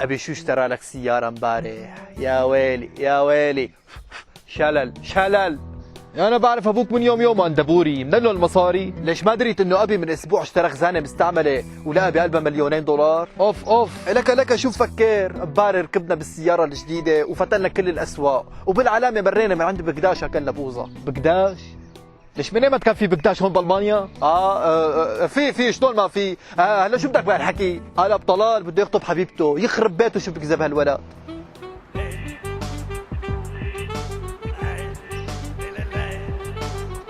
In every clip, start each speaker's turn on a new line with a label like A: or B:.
A: ابي شو اشترى لك سيارة امبارح؟ يا ويلي يا ويلي، شلل.
B: انا بعرف ابوك من يوم اندبوري، من له المصاري؟
A: ليش ما دريت انه ابي من اسبوع اشترى خزانة مستعملة ولقى بقلبها $2,000,000؟
B: اوف
A: لك شو فكر؟ امبارح ركبنا بالسيارة الجديدة وفتلنا كل الاسواق، وبالعلامة مرينا من عند بقداش اكلنا بوظة.
B: بقداش؟ ليش من ما كان في بقداش هون بالمانيا؟
A: في شلون ما في؟ هلا شو بدك بهالحكي؟ هلا بطلال بده يخطب حبيبته، يخرب بيته شو بكذب هالولد.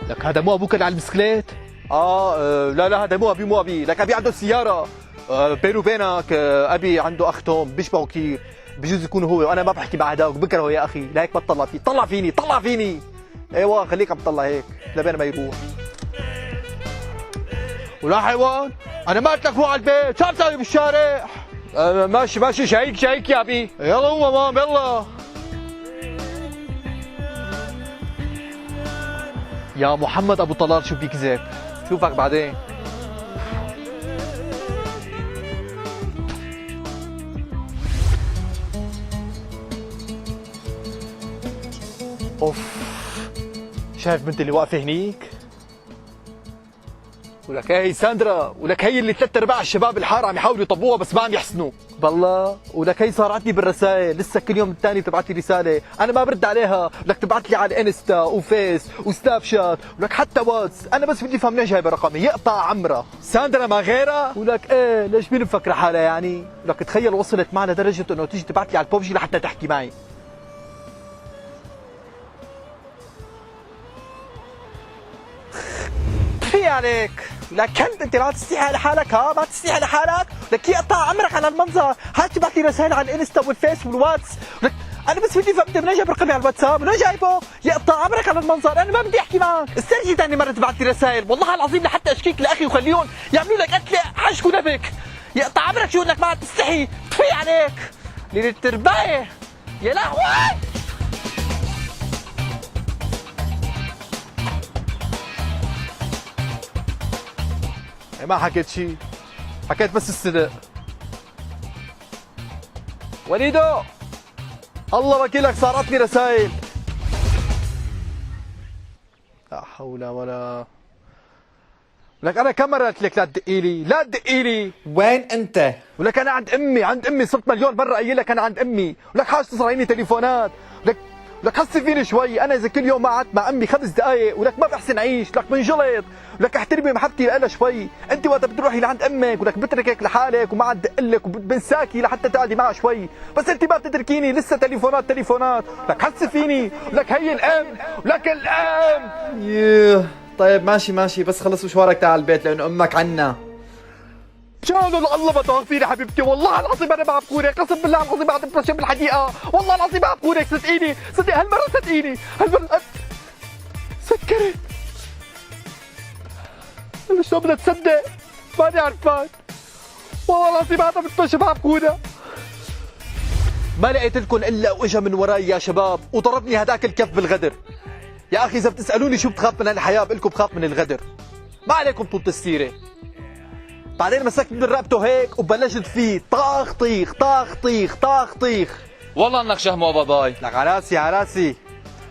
B: لك هذا مو ابوك اللي على البسكليت؟
A: لا هذا مو ابي، لك ابي عنده سيارة. بيني وبينك ابي عنده اخ توم بيشبهه كثير، بجوز يكون هو، وانا ما بحكي مع هداك بكرهه يا اخي، لهيك ما تطلع فيه، طلع فيني. ايوه خليك عم تطلع هيك لبين ما يروح.
B: ولا حيوان، انا ما قلت لك روح على البيت، شو عم تسوي بالشارع؟
A: ماشي شيك يا ابي.
B: يلا قوم مام يلا. يا محمد ابو طلال شو بيكذب؟
A: شوفك بعدين. اوف، شايف بنت اللي واقفه هنيك؟ ولك هي ساندرا، ولك هي اللي 3/4 الشباب الحاره عم يحاولوا يطبوها بس ما عم يحسنوا. بالله، ولك هي صارعتني بالرسائل، لسه كل يوم الثاني بتبعت لي رساله، انا ما برد عليها، لك تبعت لي على الانستا وفيس وسناب شات، ولك حتى واتس، انا بس بدي افهم ليش جايبه رقمي، يقطع عمرها. ساندرا ما غيرها؟ ولك ايه، ليش مين مفكره حالها يعني؟ ولك تخيل وصلت معها لدرجه انه تيجي تبعت لي على البوبجي لحتى تحكي معي. في عليك، لك كنت انت ما تستحي لحالك، ما تستحي لحالك، لك يقطع عمرك على المنظر، هات تبعت لي رسائل على الانستا والفيس والواتس، لك انا بس بدي افهم انت منين جايب رقمي على الواتساب؟ منين جايبه؟ يقطع عمرك على المنظر، انا ما بدي احكي معك، استرجي ثاني مره تبعت لي رسائل، والله العظيم لحتى اشكيك لاخي وخليهم يعملوا لك قتله حشك ونفك، يقطع عمرك شو انك ما تستحي، في عليك، ليلة التربايه، يا لهوي. ما حكيت شيء، حكيت بس الصدق. وليدو، الله وكيلك صارتني رسائل. لا حول ولا، لك انا كم مره قلت لك لا تدقي لي،
B: وين انت؟
A: ولك انا عند امي صرت مليون مره قايل لك انا عند امي، ولك حاج تصرعيني تليفونات، لك حسي فيني شوي، انا اذا كل يوم ما قعدت مع امي 5 دقائق ولك ما بحسن اعيش، لك بنجلط، ولك احترمي محبتي لها شوي، انت وقت بتروحي لعند امك ولك بتركك لحالك وما عاد دقلك وبنساكي لحتى تقعدي معها شوي، بس انت ما بتتركيني، لسه تليفونات، لك حسي فيني، ولك هي الام، ولك الام.
B: طيب ماشي بس خلص مشوارك تعال البيت لانه امك عنا.
A: شان الله ما توقف فيني حبيبتي، والله العظيم انا ما بكورك، قسم بالله العظيم بعد بتمشي بالحديقه، والله العظيم ما بكورك، صدقيني هالمره صدقيني، هالمره سكرت. انا شلون بدها تصدق؟ ماني عرفان، والله العظيم هذا بتمشي ما بكورها. ما لقيت لكم الا واجا من وراي يا شباب وضربني هداك الكف بالغدر. يا اخي اذا بتسالوني شو بتخاف من هالحياه بقول لكم بخاف من الغدر. ما عليكم طول السيره. بعدين مسكت من رقبته هيك وبلشت فيه طاخ طيخ.
B: والله انك شهم باباي.
A: لك على راسي.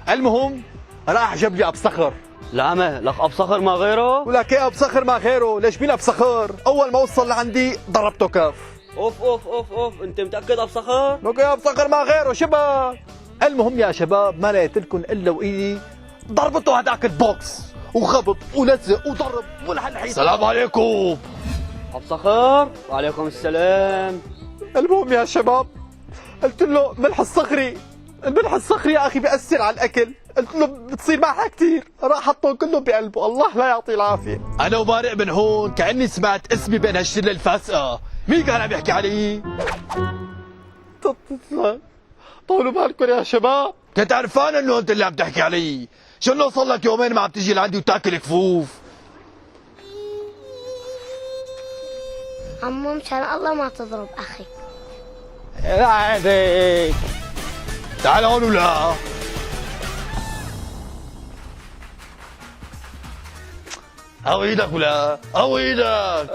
A: المهم راح جاب لي اب صخر.
C: لعمة لك اب صخر ما غيره؟
A: ولك ايه اب صخر ما غيره؟ ليش مين اب صخر؟ اول ما وصل لعندي ضربته كف.
C: اوف انت متاكد اب صخر؟
A: لك ايه اب صخر ما غيره شباب. المهم يا شباب ما لقيت لكم الا وايدي ضربته هداك البوكس وخبط ولزق وضرب والحين.
B: السلام عليكم.
C: اب صخر؟ وعليكم السلام.
A: المهم يا شباب قلت له الملح الصخري يا اخي بيأثر على الاكل، قلت له بتصير معها كثير، راح حطه كله بقلبه، الله لا يعطيه العافيه. انا ومارق من هون كاني سمعت اسمي بين هالشله الفاسقه، مين كان عم يحكي علي؟ طولوا بالكم يا شباب، كنت عرفان انه انت اللي عم تحكي علي، شو انه صار لك يومين ما عم تيجي لعندي وتاكل كفوف.
D: عمو مشان الله ما تضرب اخي.
A: لا عليك، تعال هون ولا او ايدك ولا او ايدك.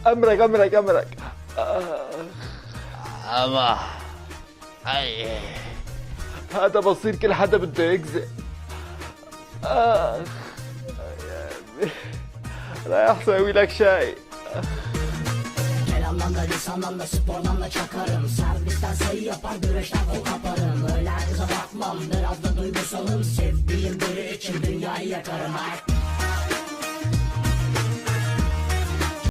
A: امرك
B: اما هاي هذا بصير كل حدا بده يكذب. رايح اسوي لك شاي.
E: Kelamdan da lisandan da spordan da çakarım. Servisten sayı yapar güreşten kol kaparım. Öyle herkese bakmam biraz da duygusalım. Sevdiğim biri için dünyayı yakarım.